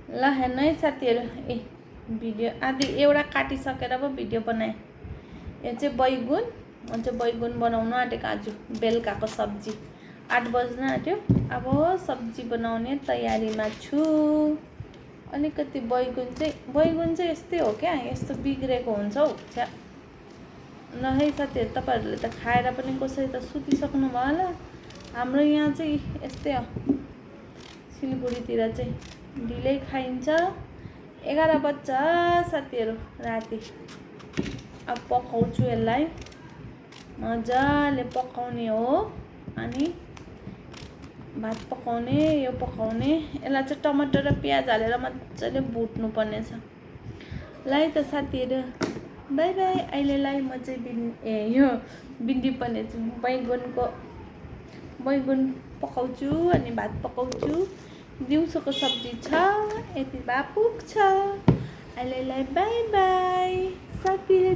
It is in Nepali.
ल हेर्नु है साथीहरू, भिडियो आधी एउटा काटिसकेर पो भिडियो बनाएँ। यो चाहिँ बैगुन, म चाहिँ बैगुन बनाउनु आँटेको आज बेलुकाको सब्जी। 8 बज्न आँट्यो, अब सब्जी बनाउने तयारीमा छु। अलिकति बैगुन चाहिँ यस्तै हो क्या, यस्तो बिग्रेको हुन्छ हौ छ्या। ल है साथीहरू, तपाईँहरूले त खाएर पनि कसै त सुतिसक्नु भयो होला। हाम्रो यहाँ चाहिँ यस्तै हो, सिलगढीतिर चाहिँ ढिलै खाइन्छ। 11 बज्छ साथीहरू राति। अब पकाउँछु यसलाई, मजाले पकाउने हो। अनि भात पकाउने, यो पकाउने। यसलाई चाहिँ टमाटर र प्याज हालेर मजाले भुट्नु पर्ने छ। ल है त साथीहरू, बाई बाई। अहिलेलाई म चाहिँ यो भिन्डी बनेछु, बैगुन पकाउँछु अनि भात पकाउँछु। दिउँसोको सब्जी छ, यति भए पुग्छ। अहिलेलाई बाई बाई साथीहरू।